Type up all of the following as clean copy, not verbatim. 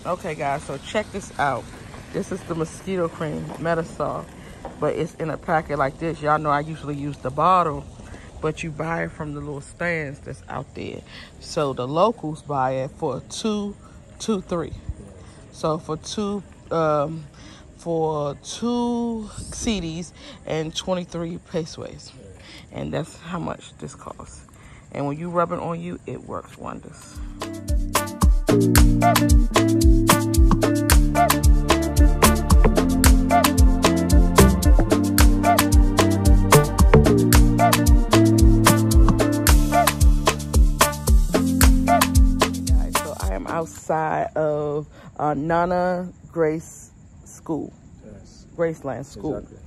Okay, guys, so check this out. This is the mosquito cream, Metasol, but it's in a packet like this. Y'all know I usually use the bottle, but you buy it from the little stands that's out there. So the locals buy it for $2, $3. So for two CDs and 23 paceways, and that's how much this costs. And when you rub it on you, it works wonders. Outside of Nana Grace School, Yes. Graceland School. Exactly.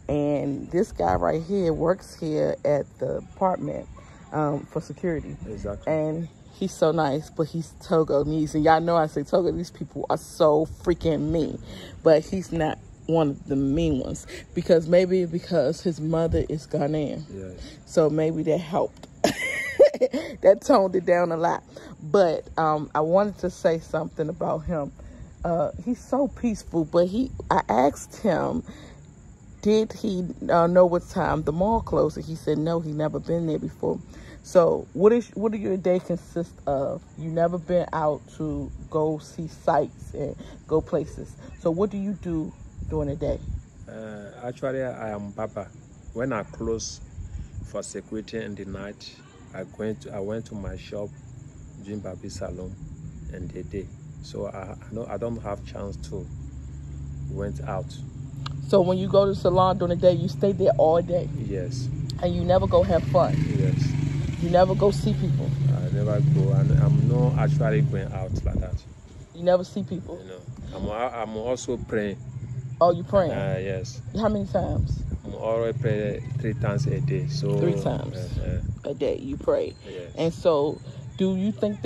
And this guy right here works here at the apartment for security. Exactly. And he's so nice, but he's Togolese. And y'all know I say Togo, these people are so freaking mean. But he's not one of the mean ones. Because his mother is Ghanaian. Yes. So maybe that helped. That toned it down a lot. But I wanted to say something about him. He's so peaceful, but I asked him, did he know what time the mall closed? And he said no, he never been there before. So what do your day consist of? You never been out to go see sights and go places. So what do you do during the day? Actually, I am Papa. When I close for security in the night, I went to my shop, Jim Babi Salon, and the day. So I don't have chance to went out. So when you go to the salon during the day, you stay there all day? Yes. And you never go have fun? Yes. You never go see people? I never go, and I'm not actually going out like that. You never see people? You know, I'm also praying. Oh, you praying? Yes. How many times? I'm already praying 3 times a day. So 3 times a day you pray. Yes. And so, do you think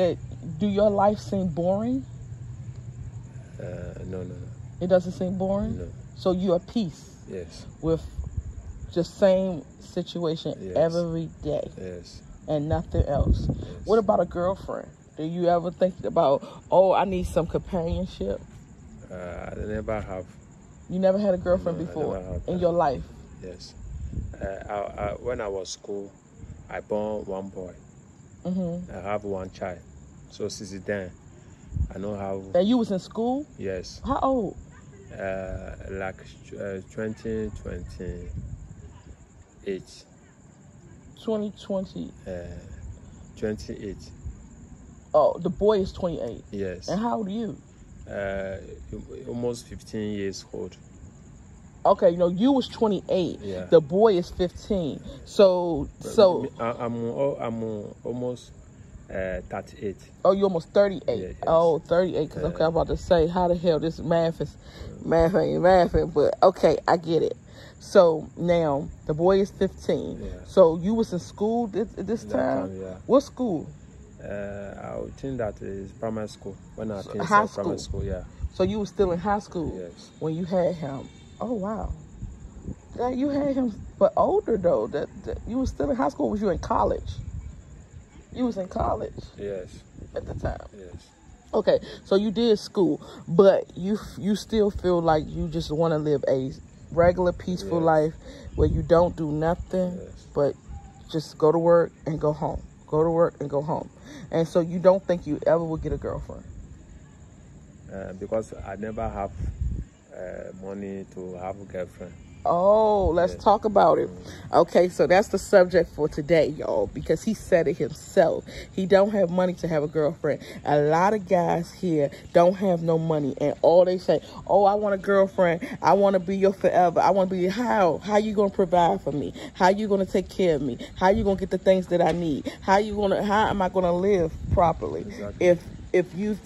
do your life seem boring? No. It doesn't seem boring? No. So you're at peace? Yes. With the same situation every day? Yes. And nothing else? Yes. What about a girlfriend? Do you ever think about, oh, I need some companionship? I never have. You never had a girlfriend before in your life? Yes. When I was school, I born one boy. Mm-hmm. I have one child. So since then, I know how. And you was in school? Yes. How old? Like 2028. 2020. 28. Oh, the boy is 28. Yes. And how old are you? Almost 15 years old. Okay, you was 28. Yeah. The boy is 15. So I'm almost 38. Oh, you're almost 38. Yeah, yes. Oh, 38. Because okay, I'm about to say, how the hell this math ain't mathing, but okay, I get it. So now the boy is 15. Yeah. So you was in school this time? Yeah. What school? I would think that is primary school. When I finished high primary school. school, yeah. So you was still in high school? Yes. When you had him. Oh wow. That you had him, but older though. That you was still in high school. Or was you in college? You was in college. Yes. At the time. Yes. Okay, so you did school, but you still feel like you just want to live a regular, peaceful life where you don't do nothing but just go to work and go home. Go to work and go home. And so you don't think you ever will get a girlfriend? Because I never have money to have a girlfriend. Oh, let's talk about it. Okay, so that's the subject for today, y'all, because he said it himself. He don't have money to have a girlfriend. A lot of guys here don't have no money, and all they say, oh, I want a girlfriend. I want to be your forever. I want to be how you going to provide for me? How you going to take care of me? How you going to get the things that I need? How am I going to live properly? Exactly. If you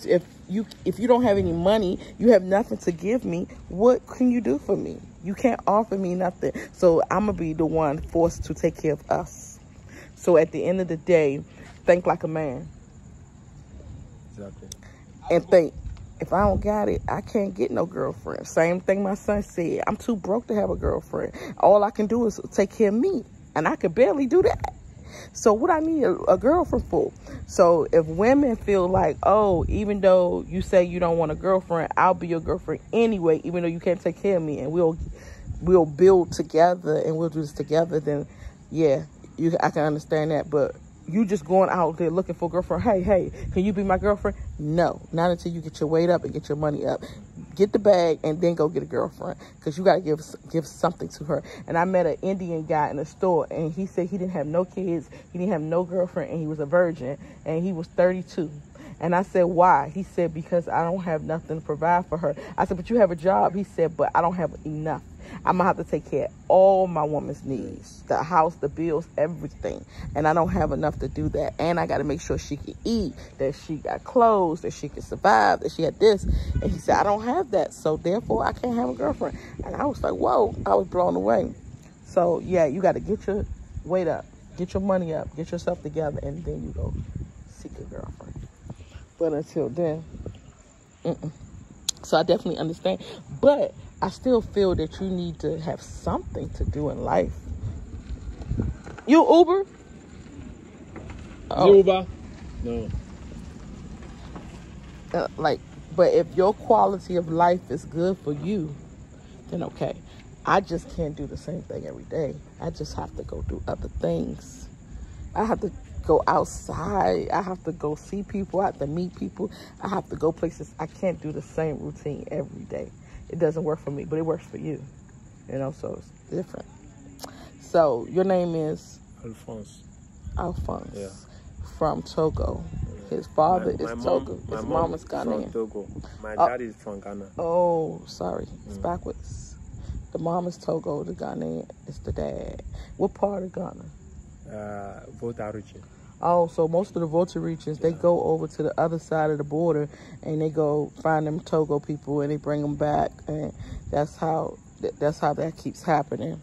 don't have any money, you have nothing to give me, what can you do for me? You can't offer me nothing. So I'm going to be the one forced to take care of us. So at the end of the day, think like a man. Exactly. And think, if I don't got it, I can't get no girlfriend. Same thing my son said. I'm too broke to have a girlfriend. All I can do is take care of me. And I could barely do that. So what I need a girlfriend for? So if women feel like, oh, even though you say you don't want a girlfriend, I'll be your girlfriend anyway, even though you can't take care of me, and we'll build together and we'll do this together, then yeah, I can understand that. But you just going out there looking for a girlfriend, hey, can you be my girlfriend? No, not until you get your weight up and get your money up. Get the bag and then go get a girlfriend, because you got to give something to her. And I met an Indian guy in the store, and he said he didn't have no kids, he didn't have no girlfriend, and he was a virgin, and he was 32. And I said, why? He said, because I don't have nothing to provide for her. I said, but you have a job. He said, but I don't have enough. I'm going to have to take care of all my woman's needs, the house, the bills, everything. And I don't have enough to do that. And I got to make sure she can eat, that she got clothes, that she can survive, that she had this. And he said, I don't have that. So therefore, I can't have a girlfriend. And I was like, whoa, I was blown away. So yeah, you got to get your weight up, get your money up, get yourself together, and then you go seek a girlfriend. But until then, So I definitely understand. But I still feel that you need to have something to do in life. You Uber? Oh. Uber? No. But if your quality of life is good for you, then okay. I just can't do the same thing every day. I just have to go do other things. I have to go outside. I have to go see people. I have to meet people. I have to go places. I can't do the same routine every day. It doesn't work for me, but it works for you. You know, so it's different. So your name is? Alphonse. Alphonse. Yeah. From Togo. His father is Togo. His mom is Ghanaian. From Togo. My dad is from Ghana. Oh, sorry. It's backwards. The mom is Togo. The Ghanaian is the dad. What part of Ghana? Volta region. Oh, so most of the Volta regions, they go over to the other side of the border and they go find them Togo people and they bring them back, and that's how that keeps happening.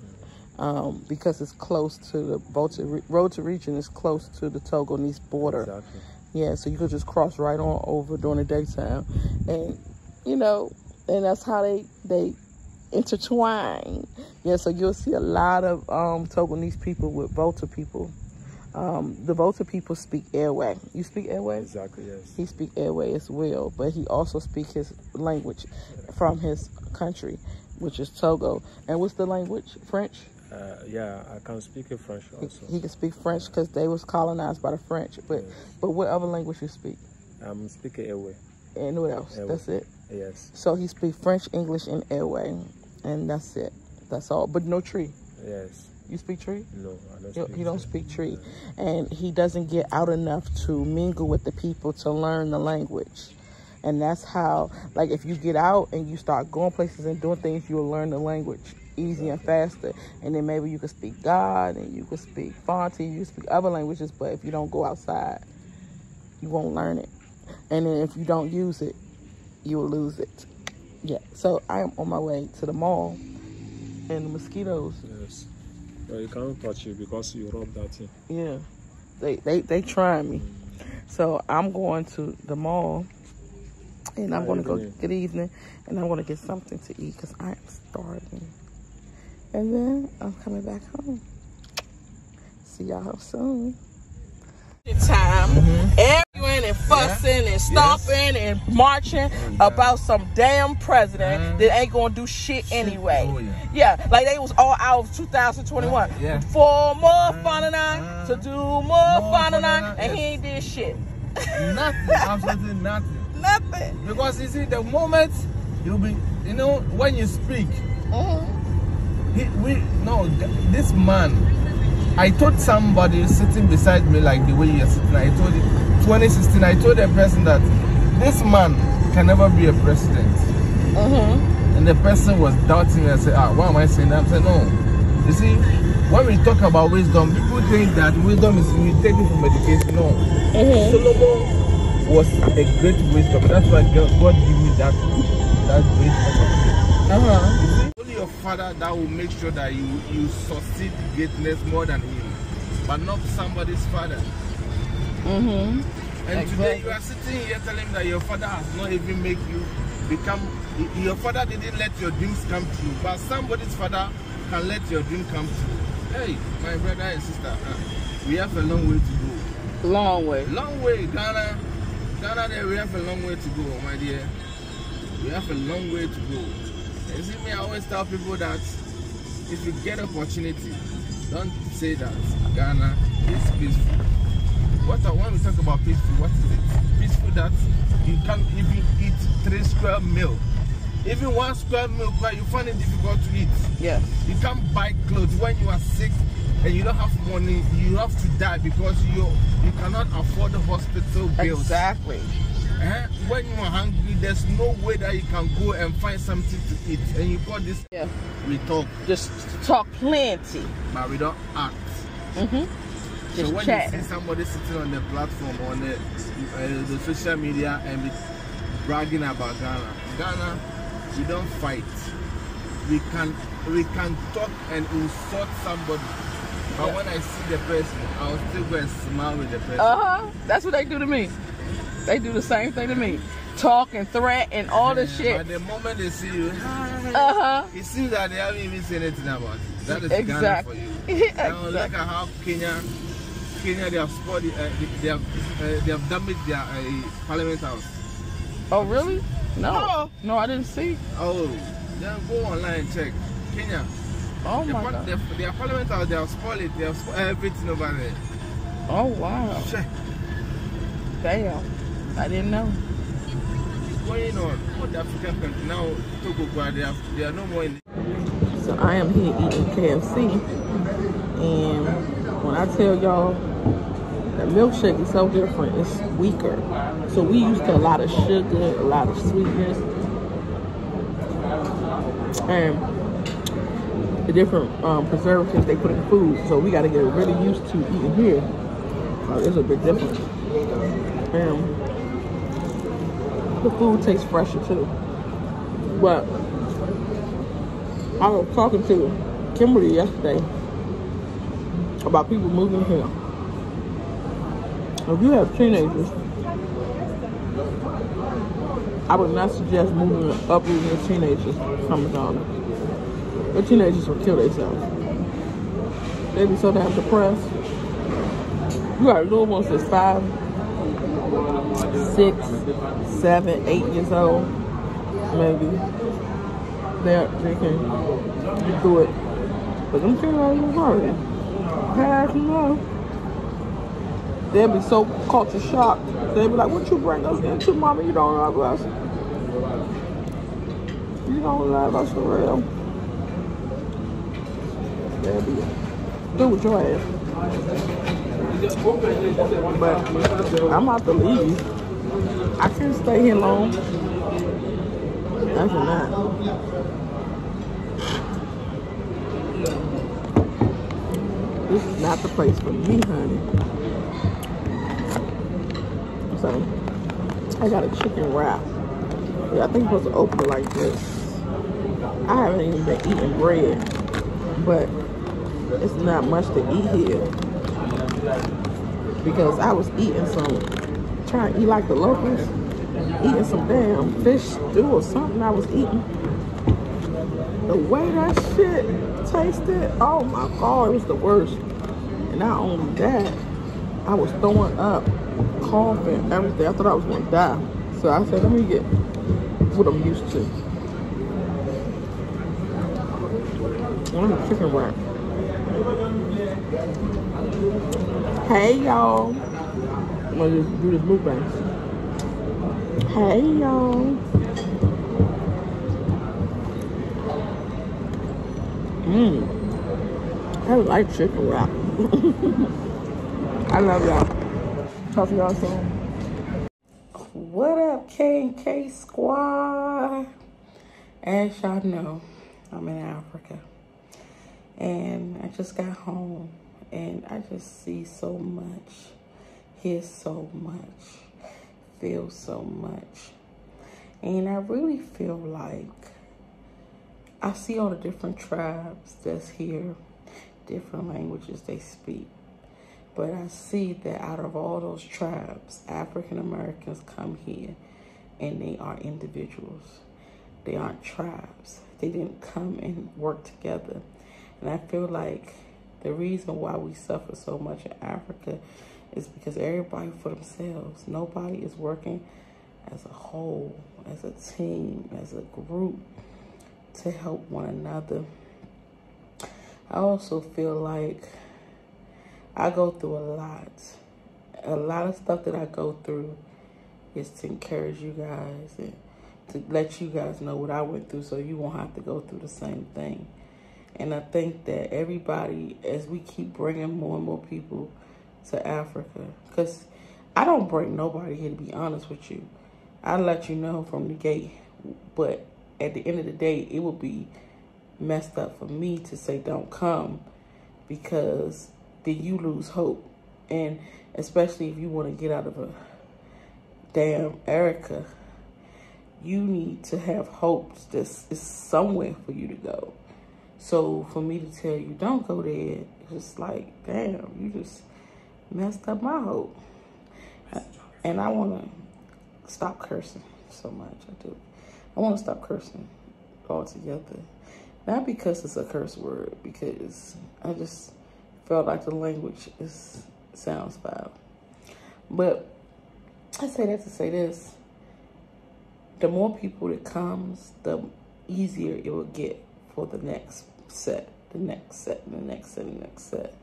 Because it's close to the Volta region is close to the Togolese border. Exactly. Yeah, so you could just cross right on over during the daytime, and you know, and that's how they intertwine. Yeah, so you'll see a lot of Togolese people with Volta people. The Volta people speak Airway. You speak Airway? Exactly, yes. He speak Airway as well, but he also speak his language from his country, which is Togo. And what's the language? French? Yeah, I can speak French also. He can speak French because they was colonized by the French. But yes. But what other language you speak? I'm speaking Airway. And what else? Airway. That's it? Yes. So he speak French, English, and Airway. And that's it. That's all. But no Tree. Yes. You speak Tree? No, I don't speak. He don't speak Tree. And he doesn't get out enough to mingle with the people to learn the language. And that's how, like, if you get out and you start going places and doing things, you'll learn the language easy and faster. And then maybe you can speak God and you can speak Fonte, you can speak other languages, but if you don't go outside, you won't learn it. And then if you don't use it, you will lose it. Yeah, so I am on my way to the mall, and the mosquitoes. Yes. Well, you can't touch it because you rub that thing. Yeah, they trying me. So I'm going to the mall, and I'm going to go good evening, and I'm going to get something to eat because I am starving. And then I'm coming back home. See y'all soon. Time, arguing and fussing and stomping and marching about some damn president that ain't gonna do shit anyway. Yeah, like they was all out of 2021 for more Fanana to do more Fanana, and he ain't did shit. Nothing, absolutely nothing. Nothing. Because you see, the moment you'll be, you know, when you speak, this man. I told somebody sitting beside me like the way you're sitting, I told it, 2016, I told a person that this man can never be a president. And the person was doubting me and said, why am I saying that? I said, no. You see, when we talk about wisdom, people think that wisdom is we take it from education. No. Solomon was a great wisdom. That's why God gave me that great wisdom. Only your father that will make sure that you succeed greatness more than him, but not somebody's father. And today you are sitting here telling him that your father has not even made you become, your father didn't let your dreams come true, but somebody's father can let your dream come true. Hey, my brother and sister, We have a long way to go. Long way. Long way, Ghana. Ghana, there we have a long way to go, my dear. We have a long way to go. You see me, I always tell people that if you get opportunity, don't say that Ghana is peaceful. When we talk about peaceful, what is it? Peaceful that you can, if you eat 3 square meal, even 1 square meal, you find it difficult to eat. Yes. You can't buy clothes when you are sick and you don't have money. You have to die because you cannot afford the hospital bills. Exactly. When you are hungry, there's no way that you can go and find something to eat. And you call this, we talk. Just talk plenty. But we don't act. So when you see somebody sitting on the platform, on the social media and be bragging about Ghana, we don't fight. We can talk and insult somebody. But when I see the person, I'll still go and smile with the person. That's what they do to me. They do the same thing to me. Talk and threat and all this shit. But the moment they see you, it seems that they haven't even said anything about it. That is Ghana for you. Now look at how Kenya they have spoiled, they have damaged their parliament house. Oh really? No. No, I didn't see. Oh, then go online and check. Kenya. Oh my God. Their parliament house, they have spoiled it. They have spoiled everything over there. Oh wow. Check. Damn. I didn't know. It's going on. All the African countries now, Togo, they are no more in. So I am here eating KFC, and when I tell y'all the milkshake is so different, it's weaker. So we used to a lot of sugar, a lot of sweetness, and the different preservatives they put in food. So we got to get really used to eating here. It's a bit different. And the food tastes fresher too. But I was talking to Kimberly yesterday about people moving here. If you have teenagers, I would not suggest uprooting your teenagers from Ghana. Your teenagers will kill themselves. They be so damn depressed. You got little ones that's 5, 6, 7, 8 years old, maybe. They can do it. But them teenagers already past enough. They'll be so culture shocked. They'll be like, what you bring us into, mama? You don't love us. You don't love us for real. They'll be through with your ass. But I'm about to leave. I can't stay here long. That's not. This is not the place for me, honey. So, I got a chicken wrap. Yeah, I think I'm supposed to open it like this. I haven't even been eating bread, but it's not much to eat here. Because I was eating trying to eat like the locals, eating some damn fish stew or something I was eating. The way that shit tasted, oh my God, it was the worst. And not only that, I was throwing up, coughing, everything. I thought I was going to die. So I said, let me get what I'm used to. I'm a chicken wrap. Hey y'all. I'm gonna just do this mukbang. Hey y'all. I like chicken wrap. I love y'all. Talk to y'all soon. What up, K&K squad? As y'all know, I'm in Africa. And I just got home. And I just see so much, hear so much, feel so much. And I really feel like I see all the different tribes that's here, different languages they speak. But I see that out of all those tribes, African Americans come here and they are individuals. They aren't tribes. They didn't come and work together. And I feel like The reason why we suffer so much in Africa is because everybody for themselves. Nobody is working as a whole, as a team, as a group to help one another. I also feel like I go through a lot. A lot of stuff that I go through is to encourage you guys and to let you guys know what I went through so you won't have to go through the same thing. And I think that everybody, as we keep bringing more and more people to Africa, because I don't bring nobody here, to be honest with you. I let you know from the gate, but at the end of the day, it would be messed up for me to say don't come, because then you lose hope. And especially if you want to get out of a damn Erica, you need to have hopes that is somewhere for you to go. So for me to tell you don't go there, it's just like, damn, you just messed up my hope. And I want to stop cursing so much. I do. I want to stop cursing altogether. Not because it's a curse word, because I just felt like the language sounds foul. But I say that to say this. The more people that comes, the easier it will get for the next set, the next set, the next set, the next set.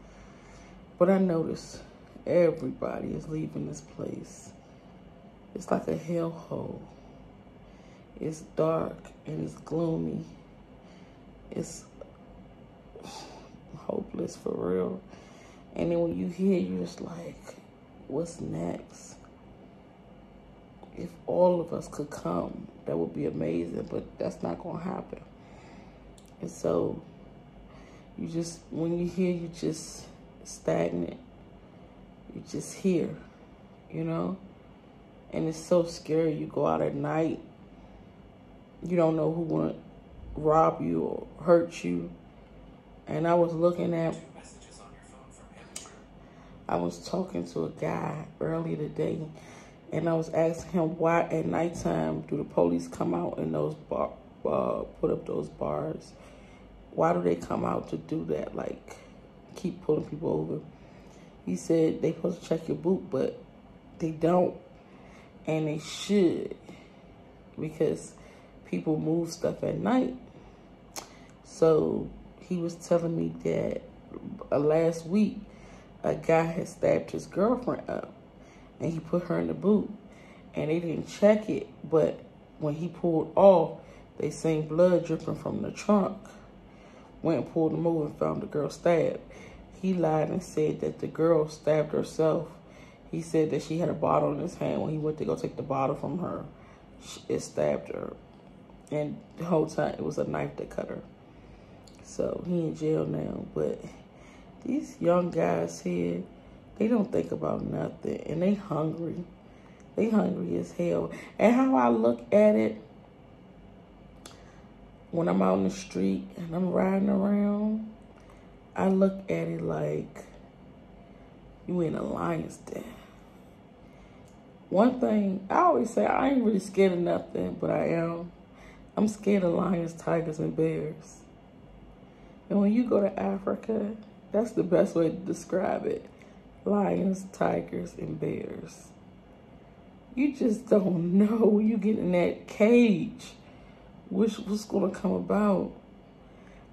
But I notice everybody is leaving this place. It's like a hellhole. It's dark and it's gloomy. It's hopeless for real. And then when you hear, you're just like, what's next? If all of us could come, that would be amazing, but that's not gonna happen. And so you just, when you hear, you just stagnant. You just hear, you know? And it's so scary. You go out at night, you don't know who want to rob you or hurt you. And I was talking to a guy earlier today, and I was asking him, why at nighttime do the police come out in those put up those bars? Why do they come out to do that? Like, keep pulling people over. He said they supposed to check your boot, but they don't. And they should, because people move stuff at night. So he was telling me that last week, a guy had stabbed his girlfriend up, and he put her in the boot, and they didn't check it, but when he pulled off, they seen blood dripping from the trunk. Went and pulled him over and found the girl stabbed. He lied and said that the girl stabbed herself. He said that she had a bottle in his hand. When he went to go take the bottle from her, it stabbed her. And the whole time, it was a knife that cut her. So he in jail now. But these young guys here, they don't think about nothing. And they hungry. They hungry as hell. And how I look at it, when I'm out in the street and I'm riding around, I look at it like you in a lion's den. One thing, I always say, I ain't really scared of nothing, but I am. I'm scared of lions, tigers, and bears. And when you go to Africa, that's the best way to describe it. Lions, tigers, and bears. You just don't know when you get in that cage what's going to come about,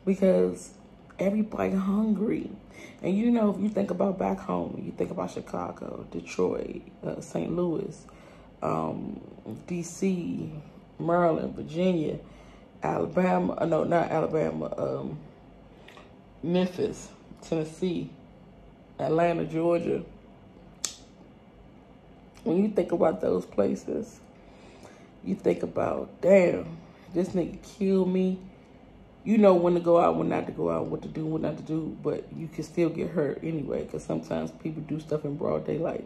because everybody hungry. And you know, if you think about back home, you think about Chicago, Detroit, St. Louis, D.C., Maryland, Virginia, Alabama, no, not Alabama, Memphis, Tennessee, Atlanta, Georgia. When you think about those places, you think about, damn, this nigga killed me. You know when to go out, when not to go out, what to do, what not to do, but you can still get hurt anyway, because sometimes people do stuff in broad daylight.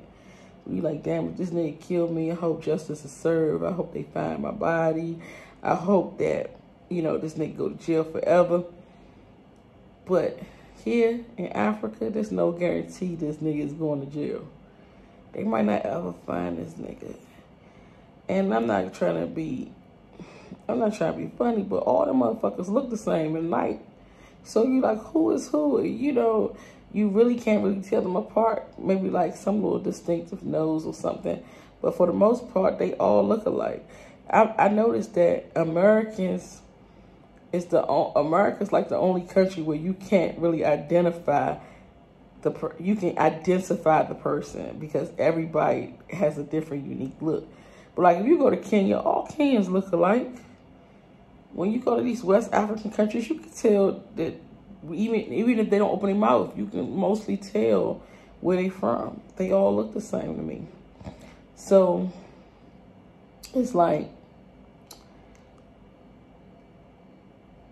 You like, damn, if this nigga killed me, I hope justice is served. I hope they find my body. I hope that, you know, this nigga go to jail forever. But here in Africa, there's no guarantee this nigga is going to jail. They might not ever find this nigga. And I'm not trying to be funny, but all the motherfuckers look the same at night. So you like, who is who? You know, you really can't really tell them apart. Maybe like some little distinctive nose or something. But for the most part, they all look alike. I noticed that America's like the only country where you can't really identify you can identify the person because everybody has a different unique look. But like if you go to Kenya, all Kenyans look alike. When you go to these West African countries, you can tell that even if they don't open their mouth, you can mostly tell where they from. They all look the same to me. So it's like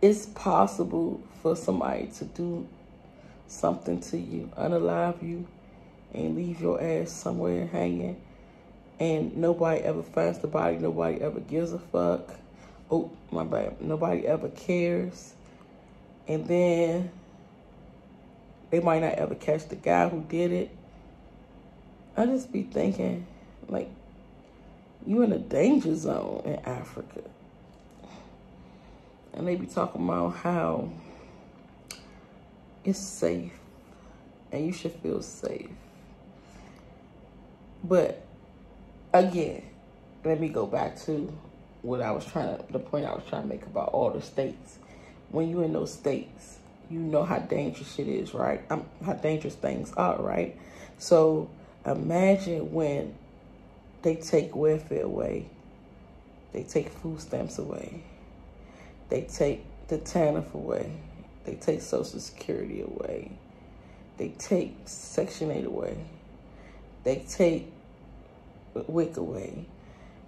it's possible for somebody to do something to you, unalive you, and leave your ass somewhere hanging, and nobody ever finds the body, nobody ever gives a fuck. Oh, my bad. Nobody ever cares. And then they might not ever catch the guy who did it. I just be thinking, like, you in a danger zone in Africa. And they be talking about how it's safe and you should feel safe. But again, let me go back to the point I was trying to make about all the states. When you in those states, you know how dangerous it is, right? How dangerous things are, right? So imagine when they take welfare away, they take food stamps away, they take the TANF away, they take Social Security away, they take Section 8 away, they take WIC away.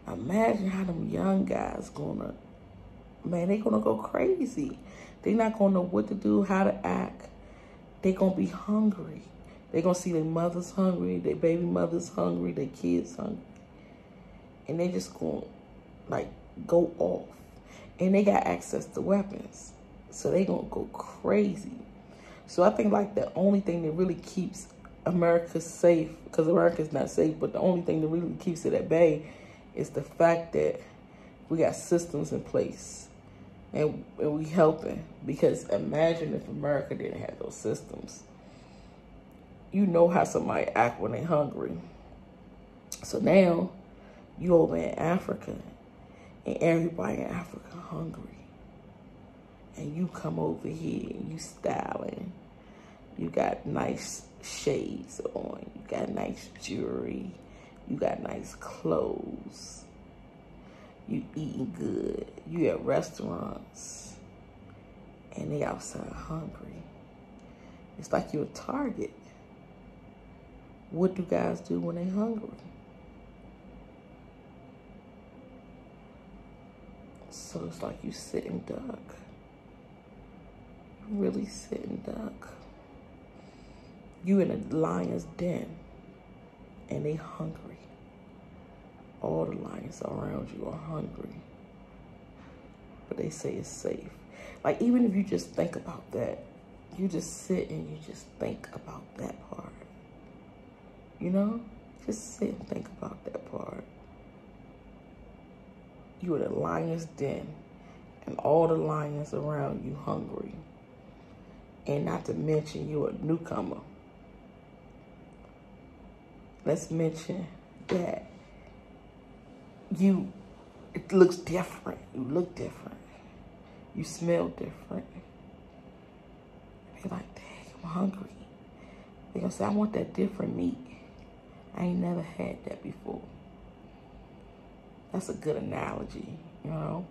Imagine how them young guys they gonna go crazy. They not gonna know what to do, how to act. They gonna be hungry. They gonna see their mothers hungry, their baby mothers hungry, their kids hungry. And they just gonna like go off. And they got access to weapons. So they gonna go crazy. So I think like the only thing that really keeps America safe, because America's not safe, but the only thing that really keeps it at bay is the fact that we got systems in place and we helping. Because imagine if America didn't have those systems. You know how somebody act when they hungry. So now you over in Africa and everybody in Africa hungry. And you come over here and you styling. You got nice shades on. You got nice jewelry. You got nice clothes. You eating good. You at restaurants. And they outside hungry. It's like you're a target. What do guys do when they hungry? So it's like you sitting duck. You really sitting duck. You in a lion's den. And they hungry. All the lions around you are hungry. But they say it's safe. Like, even if you just think about that, you just sit and you just think about that part. You know? Just sit and think about that part. You in a lion's den. And all the lions around you hungry. And not to mention you're a newcomer. Let's mention that it looks different. You look different. You smell different. They're like, dang, I'm hungry. They're gonna say, I want that different meat. I ain't never had that before. That's a good analogy, you know?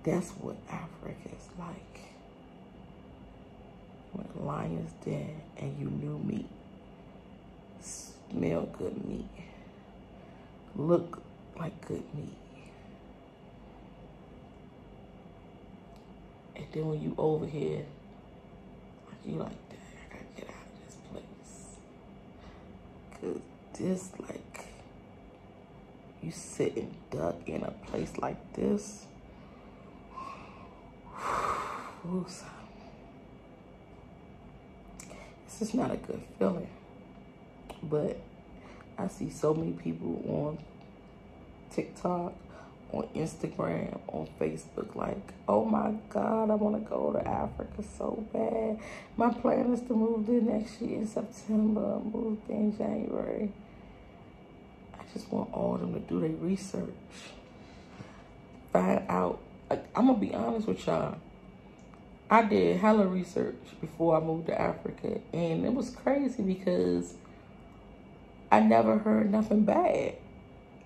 That's what Africa is like. When the lion's den and you new meat. Smell good meat. Look like good meat. And then when you over here, you like, dang, I gotta get out of this place. Cause this, like, you sitting duck in a place like this. This is not a good feeling. But I see so many people on TikTok on Instagram, on Facebook, like, oh my God, I want to go to Africa so bad. My plan is to move there next year in September, move there in January. I just want all of them to do their research. Find out. Like, I'm going to be honest with y'all. I did hella research before I moved to Africa. And it was crazy because I never heard nothing bad.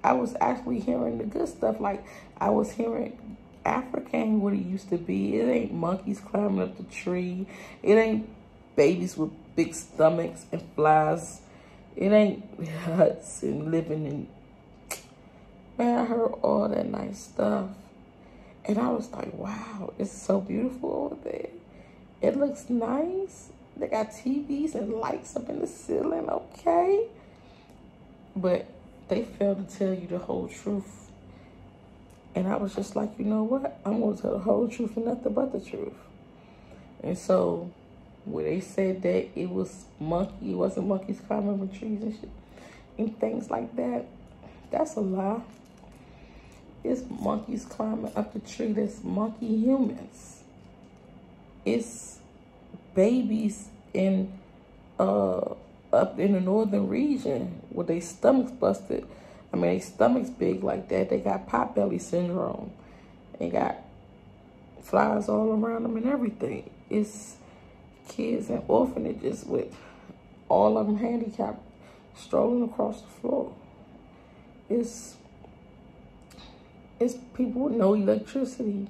I was actually hearing the good stuff. Like, I was hearing Africa ain't what it used to be. It ain't monkeys climbing up the tree. It ain't babies with big stomachs and flies. It ain't huts and living in... Man, I heard all that nice stuff. And I was like, wow, it's so beautiful over there. It looks nice. They got TVs and lights up in the ceiling, okay? But they failed to tell you the whole truth. And I was just like, you know what? I'm going to tell the whole truth and nothing but the truth. And so, where they said that it wasn't monkeys climbing over trees and shit, and things like that, that's a lie. It's monkeys climbing up the tree. That's monkey humans. It's babies in up in the northern region with their stomachs busted. I mean, their stomachs big like that. They got potbelly syndrome. They got flies all around them and everything. It's kids in orphanages with all of them handicapped, strolling across the floor. It's people with no electricity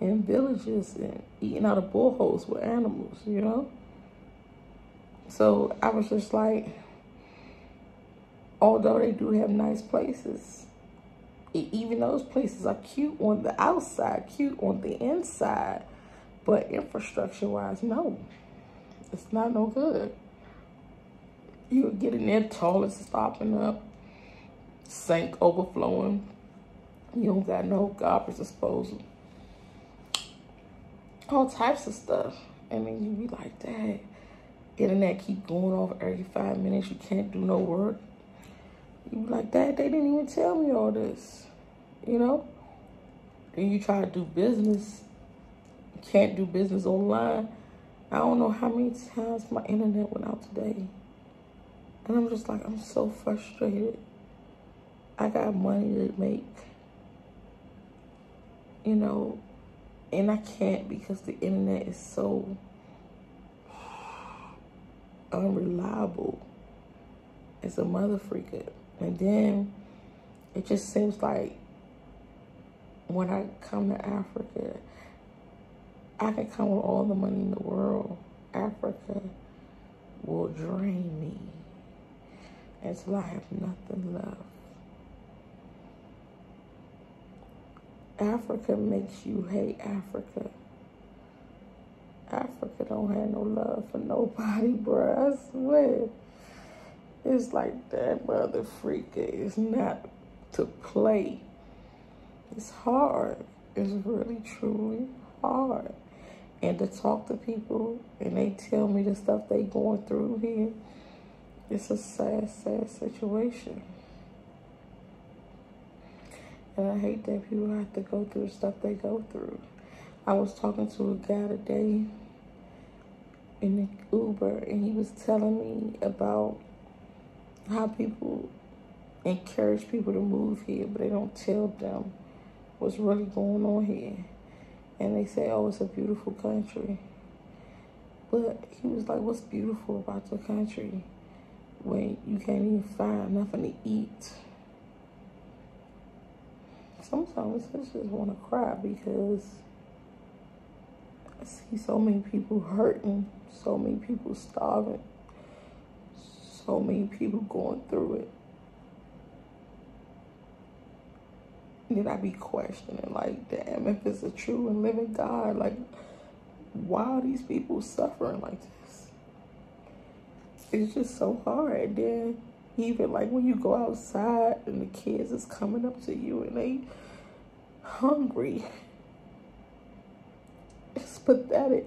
in villages and eating out of bullholes with animals, you know? So I was just like, although they do have nice places, even those places are cute on the outside, cute on the inside, but infrastructure-wise, no. It's not no good. You would get in there, toilets stopping up, sink overflowing. You don't got no garbage disposal. All types of stuff. And then you be like, dang, internet keep going off every 5 minutes. You can't do no work. You be like, dad, they didn't even tell me all this. You know? Then you try to do business. You can't do business online. I don't know how many times my internet went out today. And I'm just like, I'm so frustrated. I got money to make. You know, and I can't because the internet is so unreliable. It's a mother freaker. And then it just seems like when I come to Africa, I can come with all the money in the world. Africa will drain me until I have nothing left. Africa makes you hate Africa. Africa don't have no love for nobody, bruh. I swear. It's like that mother freaker is not to play. It's hard. It's really, truly hard. And to talk to people and they tell me the stuff they going through here, it's a sad, sad situation. And I hate that people have to go through the stuff they go through. I was talking to a guy today in the Uber, and he was telling me about how people encourage people to move here, but they don't tell them what's really going on here. And they say, oh, it's a beautiful country. But he was like, what's beautiful about the country when you can't even find nothing to eat? Sometimes I just want to cry because I see so many people hurting, so many people starving, so many people going through it. And then I be questioning, like, damn, if it's a true and living God, like, why are these people suffering like this? It's just so hard. Then even like when you go outside and the kids is coming up to you and they hungry, it's pathetic.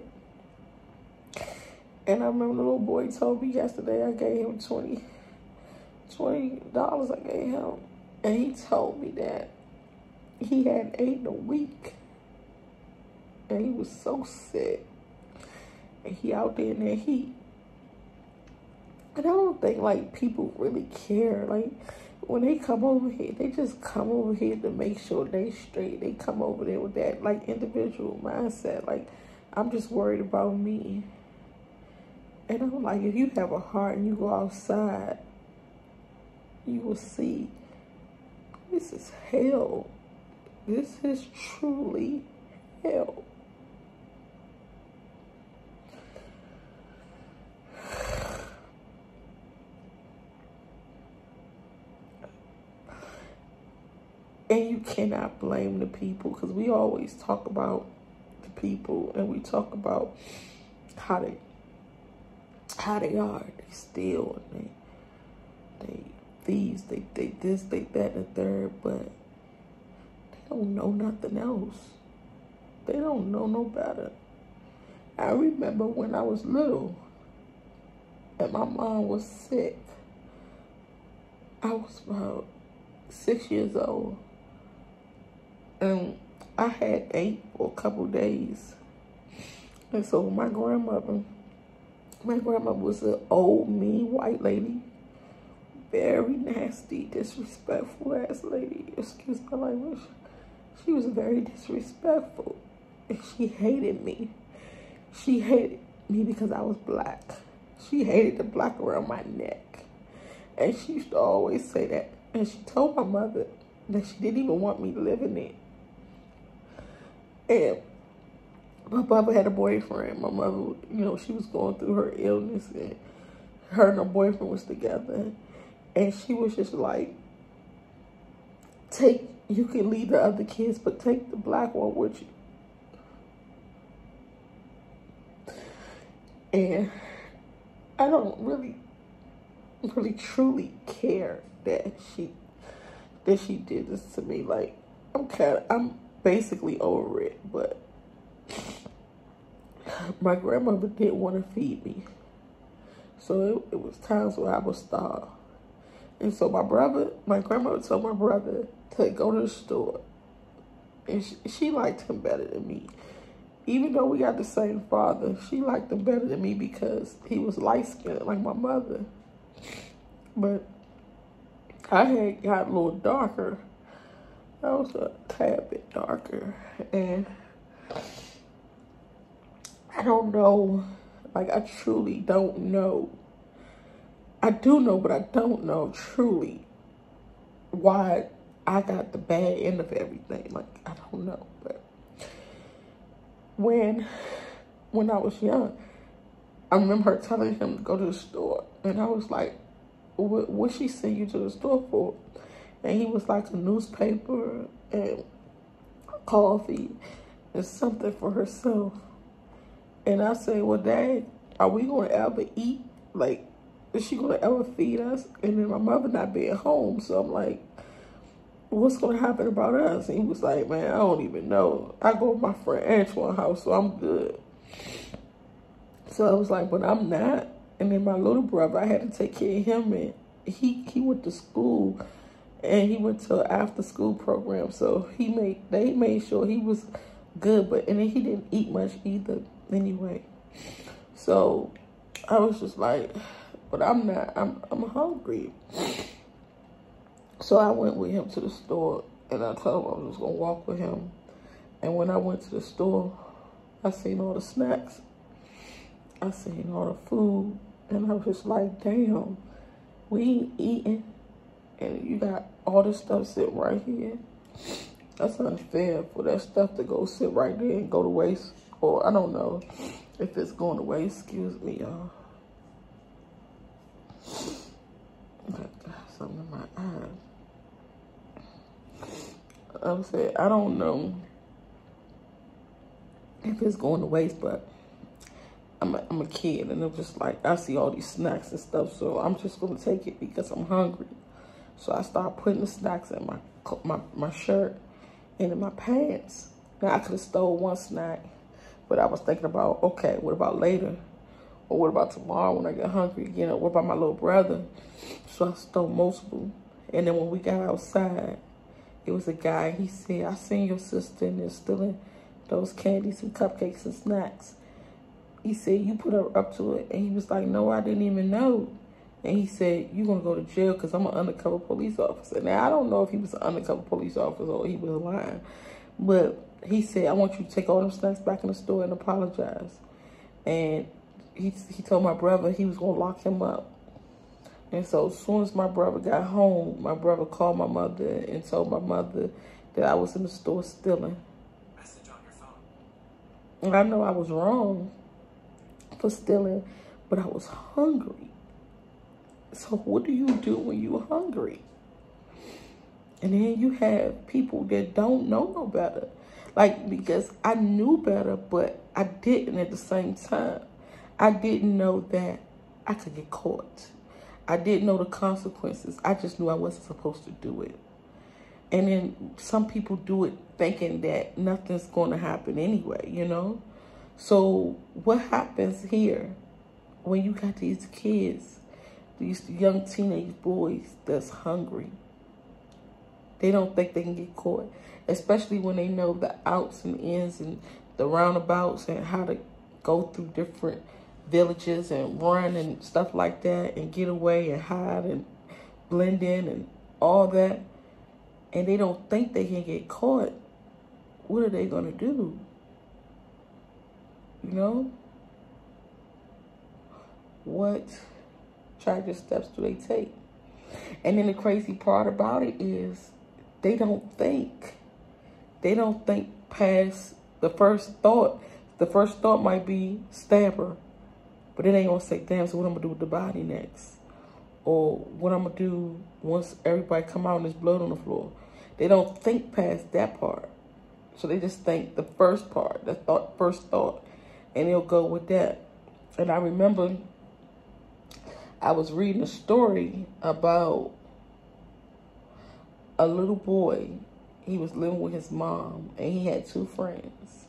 And I remember the little boy told me yesterday, I gave him $20 I gave him, and he told me that, he hadn't ate in a week. And he was so sick. And he out there in that heat. And I don't think, like, people really care. Like, when they come over here, they just come over here to make sure they straight. They come over there with that, like, individual mindset. Like, I'm just worried about me. And I'm like, if you have a heart and you go outside, you will see this is hell. This is truly hell. And you cannot blame the people, because we always talk about the people and we talk about how they are. They steal and they thieves, they this, they that, and the third, but they don't know nothing else. They don't know no better. I remember when I was little and my mom was sick. I was about 6 years old. And I had ate for a couple days. And so my grandmother was an old, mean white lady. Very nasty, disrespectful ass lady. Excuse my language. She was very disrespectful. And she hated me. She hated me because I was black. She hated the black around my neck. And she used to always say that. And she told my mother that she didn't even want me living there. And my papa had a boyfriend. My mother, you know, she was going through her illness, and her and her boyfriend was together. And she was just like, you can leave the other kids, but take the black one with you. And I don't really truly care that she did this to me. Like, I'm basically over it, but my grandmother didn't want to feed me. So it was times where I was starved. And so my grandmother told my brother to go to the store. And she liked him better than me. Even though we got the same father, she liked him better than me because he was light-skinned like my mother. But I had got a little darker. I was a tad bit darker. And I don't know. Like, I truly don't know. I do know, but I don't know truly why I got the bad end of everything. Like, I don't know. But when I was young, I remember her telling him to go to the store. And I was like, what she send you to the store for? And he was like, a newspaper and coffee and something for herself. And I said, well, Dad, are we going to ever eat? Like, is she going to ever feed us? And then my mother not being home. So I'm like, what's going to happen about us? And he was like, man, I don't even know. I go to my friend Antoine's house, so I'm good. So I was like, but I'm not. And then my little brother, I had to take care of him. And he went to school. And he went to an after-school program. So they made sure he was good. And then he didn't eat much either anyway. So I was just like, but I'm not. I'm hungry. So I went with him to the store. And I told him I was just going to walk with him. And when I went to the store, I seen all the snacks. I seen all the food. And I was just like, damn, we ain't eating. And you got all this stuff sitting right here. That's unfair for that stuff to go sit right there and go to waste. Or I don't know if it's going to waste. Excuse me, y'all. I got something in my eye. I said, I don't know if it's going to waste, but I'm a kid, and I'm just like, I see all these snacks and stuff, so I'm just going to take it because I'm hungry. So I started putting the snacks in my shirt and in my pants. Now, I could have stole one snack, but I was thinking about, okay, what about later? Or what about tomorrow when I get hungry again? Or what about my little brother? So I stole multiple. And then when we got outside, It was a guy. He said, I seen your sister in there stealing those candies and cupcakes and snacks. He said, you put her up to it. And he was like, no, I didn't even know. And he said, you're going to go to jail because I'm an undercover police officer. Now, I don't know if he was an undercover police officer or he was lying. But he said, I want you to take all them snacks back in the store and apologize. And he told my brother he was going to lock him up. And so as soon as my brother got home, my brother called my mother and told my mother that I was in the store stealing. Message on your phone. And I know I was wrong for stealing, but I was hungry. So what do you do when you're hungry? And then you have people that don't know no better. Like, because I knew better, but I didn't at the same time. I didn't know that I could get caught. I didn't know the consequences. I just knew I wasn't supposed to do it. And then some people do it thinking that nothing's going to happen anyway, you know? So what happens here when you got these kids, these young teenage boys that's hungry? They don't think they can get caught, especially when they know the outs and ins and the roundabouts and how to go through different villages and run and stuff like that and get away and hide and blend in and all that. And they don't think they can get caught. What are they going to do? You know? What tragic steps do they take? And then the crazy part about it is they don't think. They don't think past the first thought. The first thought might be stab her. But then they gonna say, damn, so what I'm gonna do with the body next? Or what I'm gonna do once everybody come out and there's blood on the floor? They don't think past that part. So they just think the first part, the first thought, and they'll go with that. And I remember I was reading a story about a little boy. He was living with his mom, and he had two friends.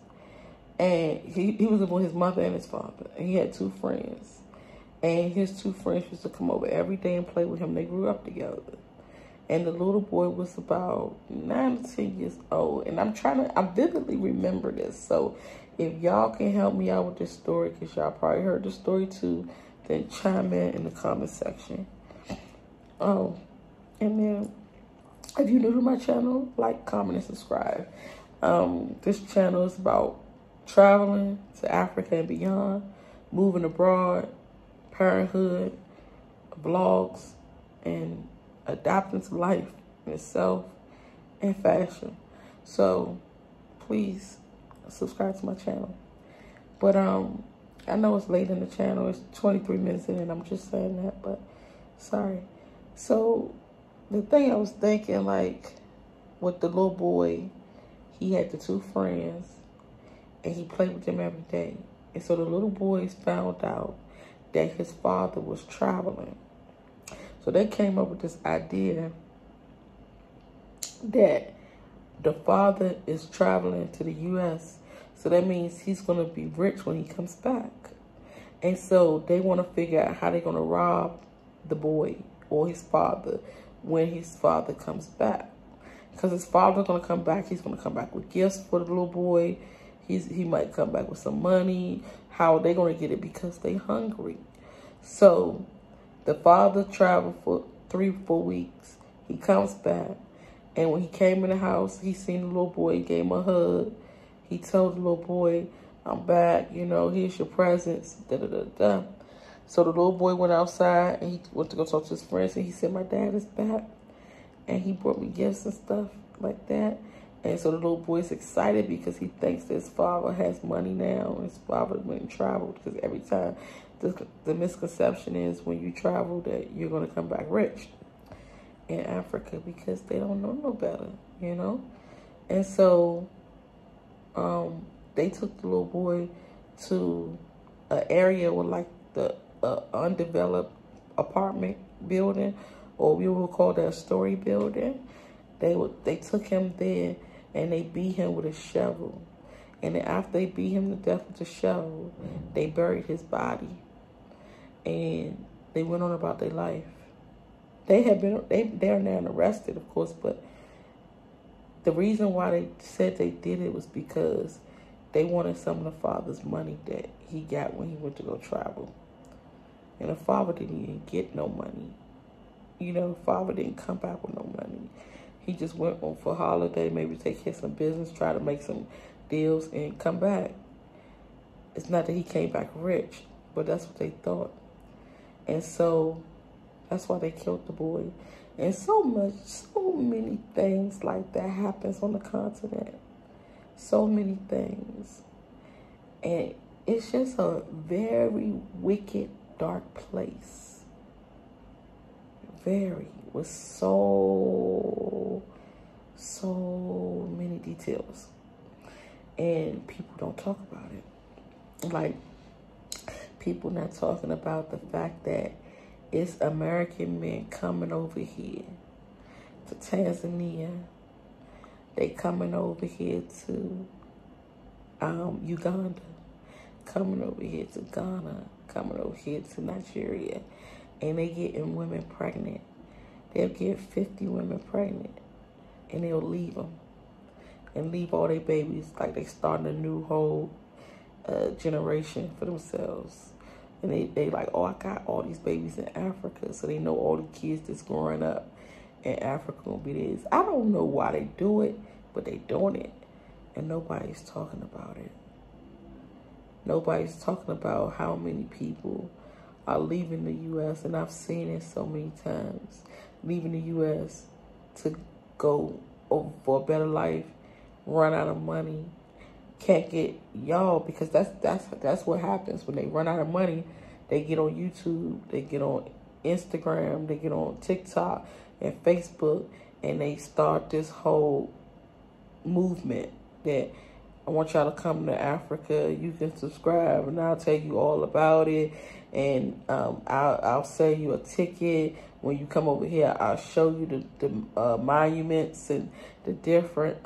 And he was living with his mother and his father. And he had two friends. And his two friends used to come over every day and play with him. They grew up together. And the little boy was about 9 to 10 years old. And I vividly remember this. So if y'all can help me out with this story, because y'all probably heard the story too, then chime in the comment section. Oh, and then if you're new to my channel, like, comment, and subscribe. This channel is about traveling to Africa and beyond, moving abroad, parenthood, vlogs, and adapting to life in itself and fashion. So please subscribe to my channel. But I know it's late in the channel. It's 23 minutes in and I'm just saying that, but sorry. So the thing I was thinking, like, with the little boy, he had the two friends and he played with them every day. And so the little boys found out that his father was traveling. So they came up with this idea that the father is traveling to the U.S. So that means he's going to be rich when he comes back. And so they want to figure out how they're going to rob the boy or his father when his father comes back. Because his father's going to come back. He's going to come back with gifts for the little boy. He might come back with some money. How are they going to get it? Because they hungry. So the father traveled for 3-4 weeks. He comes back. And when he came in the house, he seen the little boy. He gave him a hug. He told the little boy, I'm back. You know, here's your presents. Da-da-da-da. So the little boy went outside and he went to go talk to his friends. And he said, my dad is back. And he brought me gifts and stuff like that. And so the little boy's excited because he thinks that his father has money now. And his father went and traveled. Because every time, the misconception is when you travel that you're going to come back rich in Africa because they don't know no better, you know? And so they took the little boy to an area with like the undeveloped apartment building, or we will call that a story building. They took him there and they beat him with a shovel. And then after they beat him to death with a shovel, they buried his body. And they went on about their life. They are now arrested, of course, but the reason why they said they did it was because they wanted some of the father's money that he got when he went to go travel. And the father didn't even get no money. You know, the father didn't come back with no money. He just went on for a holiday, maybe take care of some business, try to make some deals, and come back. It's not that he came back rich, but that's what they thought. And so that's why they killed the boy. And so many things like that happens on the continent. So many things. And it's just a very wicked, dark place. Very. With so many details. And people don't talk about it. Like, people not talking about the fact that it's American men coming over here to Tanzania. They coming over here to Uganda, coming over here to Ghana, coming over here to Nigeria, and they getting women pregnant. They'll get 50 women pregnant, and they'll leave them, and leave all their babies, like they starting a new whole generation for themselves. And they like, oh, I got all these babies in Africa, so they know all the kids that's growing up in Africa gonna be theirs. I don't know why they do it, but they doing it, and nobody's talking about it. Nobody's talking about how many people are leaving the U.S., and I've seen it so many times, leaving the U.S. to go over for a better life, run out of money, can't get y'all, because that's what happens when they run out of money. They get on YouTube, they get on Instagram, they get on TikTok and Facebook, and they start this whole movement that I want y'all to come to Africa. You can subscribe, and I'll tell you all about it. And I'll sell you a ticket when you come over here. I'll show you the monuments and the different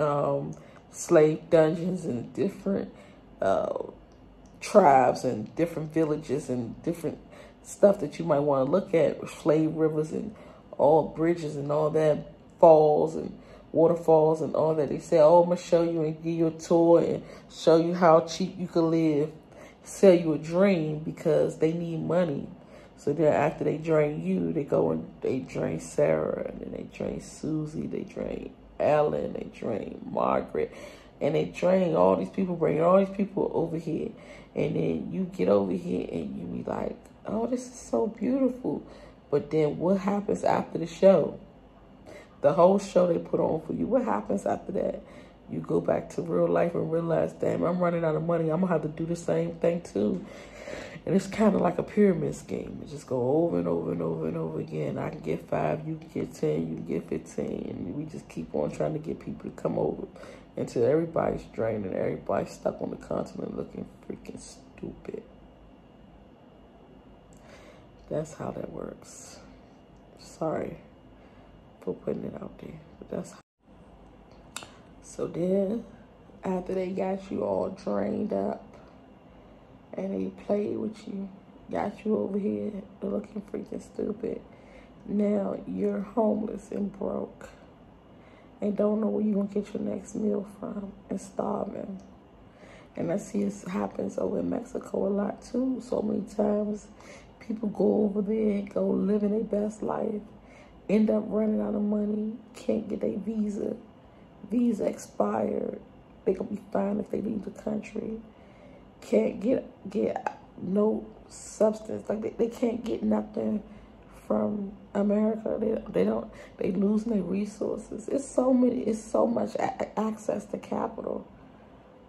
slave dungeons and different tribes and different villages and different stuff that you might want to look at, slave rivers and all bridges and all that, falls and waterfalls and all that. They say, oh, I'm going to show you and give you a tour and show you how cheap you can live, sell you a dream, because they need money. So then after they drain you, they go and they drain Sarah, and then they drain Susie, they drain Ellen, they drain Margaret, and they drain all these people, bringing all these people over here. And then you get over here and you be like, oh, this is so beautiful. But then what happens after the show? The whole show they put on for you, what happens after that? You go back to real life and realize, damn, I'm running out of money. I'm going to have to do the same thing too. And it's kind of like a pyramid scheme. It just go over and over and over and over again. I can get 5, you can get 10, you can get 15. And we just keep on trying to get people to come over until everybody's drained and everybody's stuck on the continent looking freaking stupid. That's how that works. Sorry for putting it out there, but that's how. So then, after they got you all drained up and they played with you, got you over here looking freaking stupid, now you're homeless and broke and don't know where you're going to get your next meal from and starving. And I see it happens over in Mexico a lot too. So many times people go over there and go living their best life, end up running out of money, can't get their visa expired, they gonna be fine if they leave the country, can't get no substance, like they can't get nothing from America. They losing their resources. It's so much access to capital,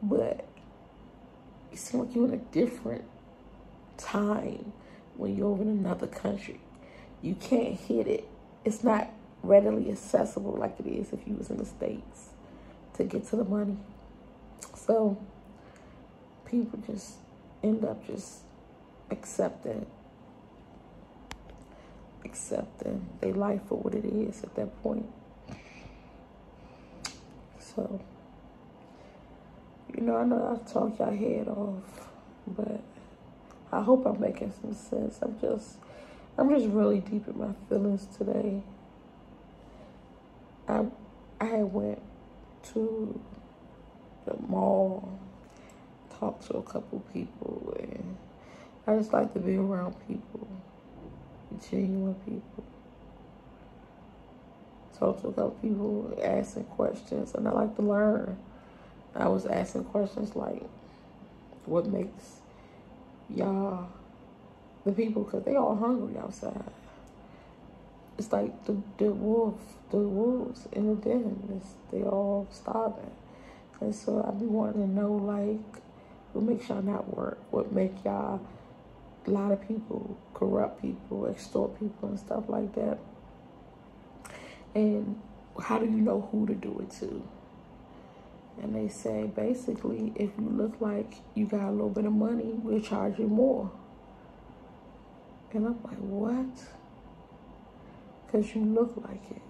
but you seem like you're in a different time when you're over in another country. You can't hit it. It's not readily accessible like it is if you was in the States to get to the money. So people just end up just accepting their life for what it is at that point. So, you know, I know I talk y'all head off, but I hope I'm making some sense. I'm just really deep in my feelings today. I had went to the mall, talk to a couple people, and I just like to be around people, genuine people. Talk to a couple people, asking questions, and I like to learn. I was asking questions like, what makes y'all, the people, because they all hungry outside. It's like the wolves in the den. They all starving. And so I be wanting to know, like, what makes y'all not work? What make y'all, a lot of people, corrupt people, extort people and stuff like that? And how do you know who to do it to? And they say, basically, if you look like you got a little bit of money, we'll charge you more. And I'm like, what? Because you look like it.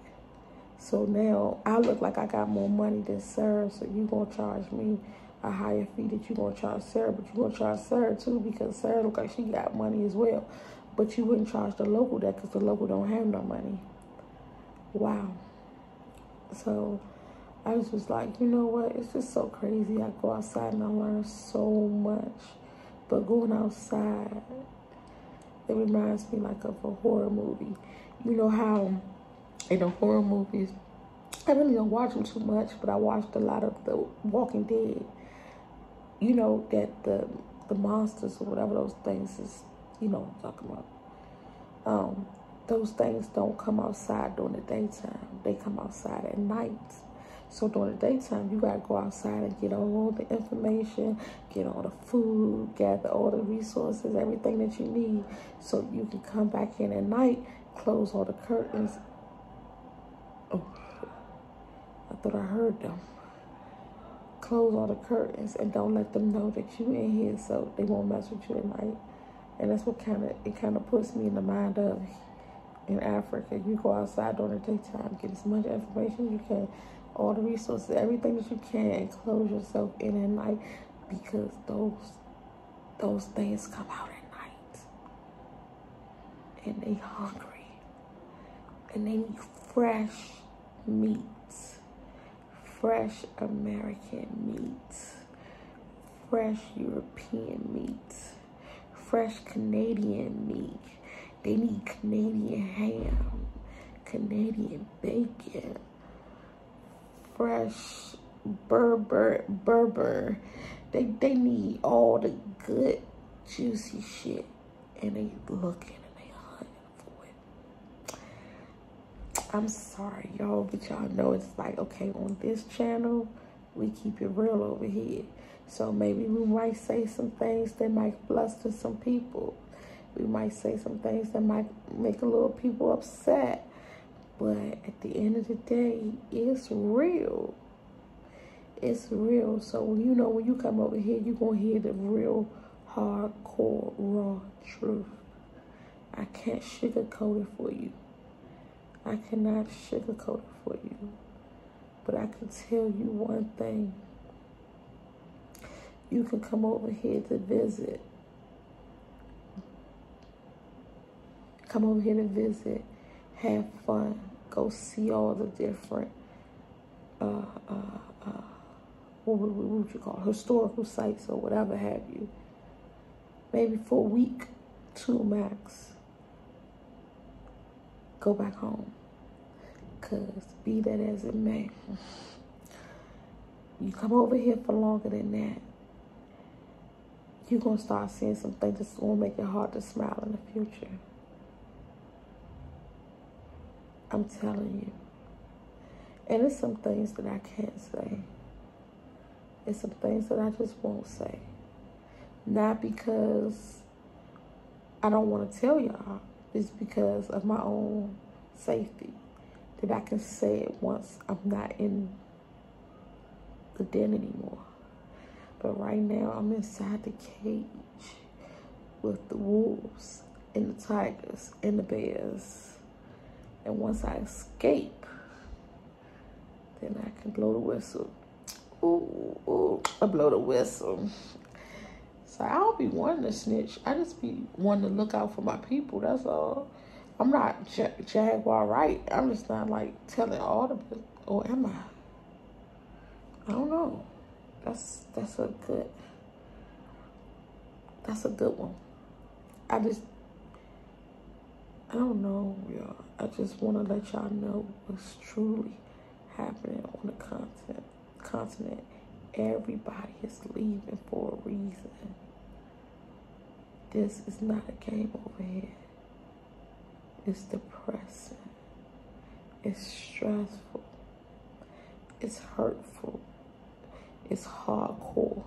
So now I look like I got more money than Sarah, so you're going to charge me a higher fee that you're going to charge Sarah, but you're going to charge Sarah too, because Sarah look like she got money as well. But you wouldn't charge the local that because the local don't have no money. Wow. So I was just like, you know what? It's just so crazy. I go outside and I learn so much. But going outside, it reminds me like of a horror movie. You know how in the horror movies, I really don't watch them too much, but I watched a lot of The Walking Dead. You know that the monsters or whatever those things is, you know what I'm talking about. Those things don't come outside during the daytime. They come outside at night. So during the daytime, you gotta go outside and get all the information, get all the food, gather all the resources, everything that you need, so you can come back in at night, close all the curtains. Oh, I thought I heard them. Close all the curtains and don't let them know that you in here, so they won't mess with you at night. And that's what kind of puts me in the mind of, in Africa, you go outside during the daytime, get as much information as you can, all the resources, everything that you can, and close yourself in at night, because those things come out at night. And they hungry. And they need fresh meat. Fresh American meat. Fresh European meat. Fresh Canadian meat. They need Canadian ham, Canadian bacon, fresh Berber. They need all the good, juicy shit. And they looking and they hunting for it. I'm sorry, y'all, but y'all know it's like, okay, on this channel, we keep it real over here. So maybe we might say some things that might bluster some people. We might say some things that might make a little people upset. But at the end of the day, it's real. It's real. So, you know, when you come over here, you're going to hear the real, hardcore, raw truth. I can't sugarcoat it for you. I cannot sugarcoat it for you. But I can tell you one thing. You can come over here to visit. Come over here to visit, have fun, go see all the different, what would you call it? Historical sites or whatever have you. Maybe for a week, 2 max. Go back home. Because be that as it may, you come over here for longer than that, you're going to start seeing some things that's going to make it hard to smile in the future. I'm telling you. And it's some things that I can't say. It's some things that I just won't say. Not because I don't want to tell y'all. It's because of my own safety. That I can say it once I'm not in the den anymore. But right now, I'm inside the cage with the wolves and the tigers and the bears. And once I escape, then I can blow the whistle. Ooh, I blow the whistle. So I don't be wanting to snitch. I just be wanting to look out for my people, that's all. I'm not Jaguar right. I'm just not like telling all the, or am I? I don't know. That's a good one. I don't know, y'all. I just want to let y'all know what's truly happening on the continent. Everybody is leaving for a reason. This is not a game over here. It's depressing. It's stressful. It's hurtful. It's hardcore.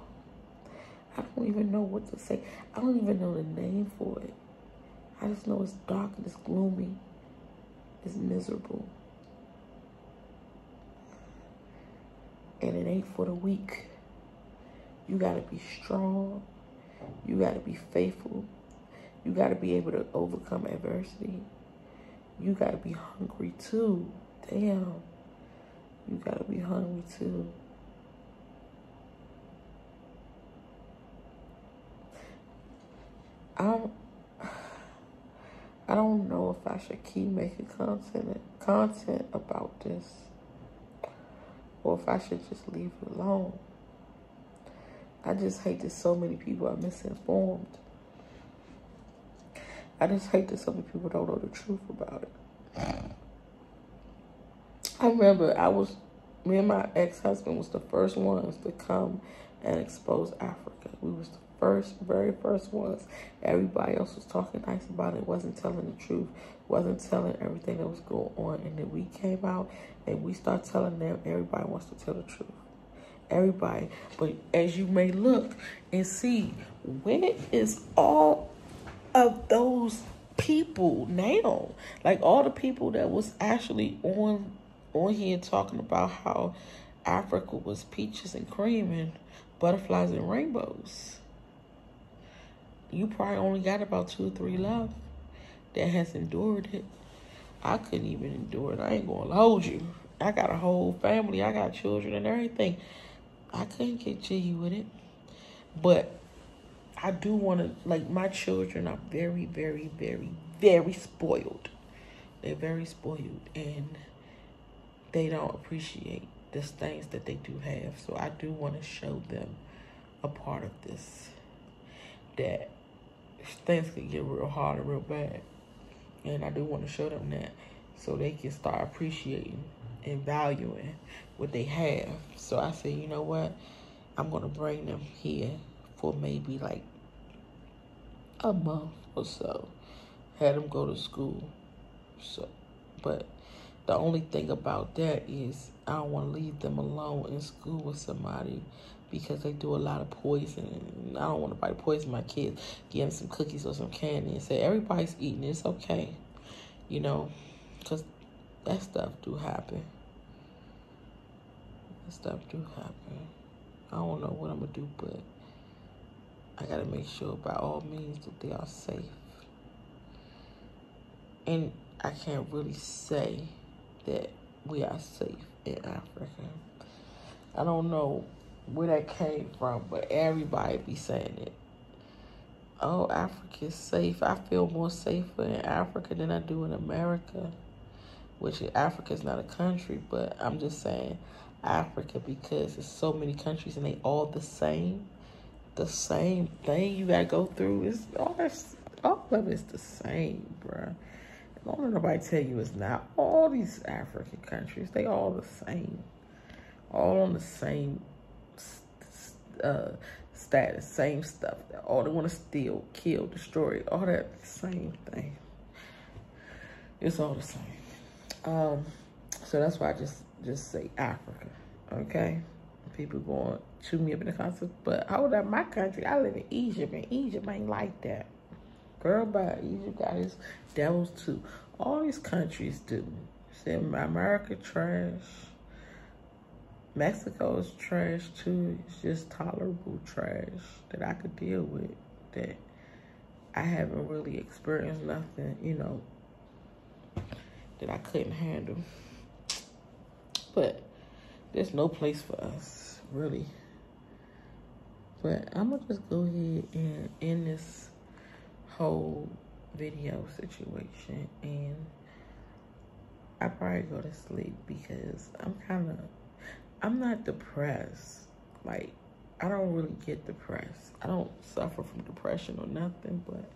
I don't even know what to say. I don't even know the name for it. I just know it's dark and it's gloomy. It's miserable. And it ain't for the weak. You gotta be strong. You gotta be faithful. You gotta be able to overcome adversity. You gotta be hungry too. Damn. You gotta be hungry too. I don't know if I should keep making content about this, or if I should just leave it alone. I just hate that so many people are misinformed. I just hate that so many people don't know the truth about it. I remember me and my ex-husband was the first ones to come and expose Africa. We was the very first ones. Everybody else was talking nice about it, wasn't telling the truth, wasn't telling everything that was going on. And then we came out and we start telling them everybody wants to tell the truth. Everybody. But as you may look and see, where is all of those people now? Like all the people that was actually on here talking about how Africa was peaches and cream and butterflies and rainbows. You probably only got about 2 or 3 left that has endured it. I couldn't even endure it. I ain't gonna hold you. I got a whole family. I got children and everything. I couldn't get jiggy with it. But I do want to, like, my children are very, very, very, very spoiled. They're very spoiled. And they don't appreciate the things that they do have. So I do want to show them a part of this. That things can get real hard and real bad. And I do want to show them that so they can start appreciating and valuing what they have. So I said, you know what? I'm going to bring them here for maybe like a month or so. Had them go to school. So, but the only thing about that is I don't want to leave them alone in school with somebody because they do a lot of poisoning. I don't want nobody to poison my kids. Give them some cookies or some candy and say, everybody's eating. It's okay. You know, because that stuff do happen. That stuff do happen. I don't know what I'm going to do, but I got to make sure by all means that they are safe. And I can't really say that we are safe in Africa. I don't know where that came from, but everybody be saying it. Oh, Africa's safe. I feel more safer in Africa than I do in America, which Africa is not a country, but I'm just saying Africa because there's so many countries and they all the same thing you gotta go through. Is all of it's the same, bruh. Don't let nobody tell you it's not. All these African countries, they all the same. All on the same status, same stuff. All they want to steal, kill, destroy, all that same thing. It's all the same. So that's why I just say Africa, okay? People going to chew me up in the concert, but hold up, my country, I live in Egypt, and Egypt ain't like that. Girl, but Egypt got his devils too. All these countries do. See, America trash. Mexico is trash too. It's just tolerable trash that I could deal with. That I haven't really experienced nothing, you know, that I couldn't handle. But there's no place for us, really. But I'm gonna just go ahead and end this whole video situation, and I probably go to sleep because I'm not depressed. Like, I don't really get depressed. I don't suffer from depression or nothing, but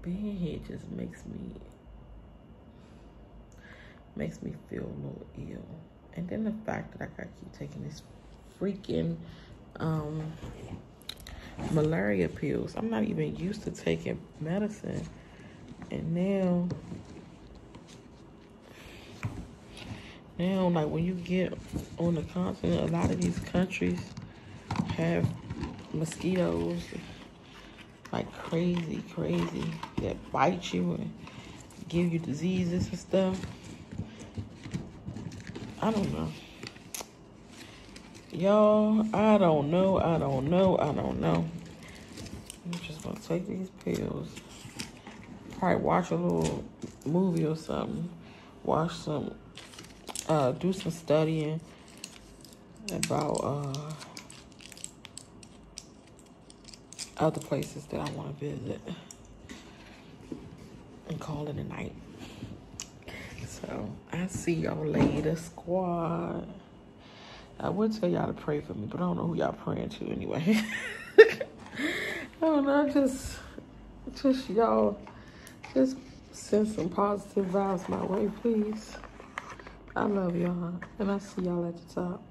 being here just makes me feel a little ill. And then the fact that I gotta keep taking this freaking malaria pills. I'm not even used to taking medicine. And now like when you get on the continent, a lot of these countries have mosquitoes like crazy that bite you and give you diseases and stuff. I don't know. Y'all, I don't know. I'm just gonna take these pills. Probably watch a little movie or something. Watch some, do some studying about other places that I want to visit. And call it a night. So, I see y'all later, squad. I would tell y'all to pray for me, but I don't know who y'all praying to anyway. I don't know, just y'all, just send some positive vibes my way, please. I love y'all, and I see y'all at the top.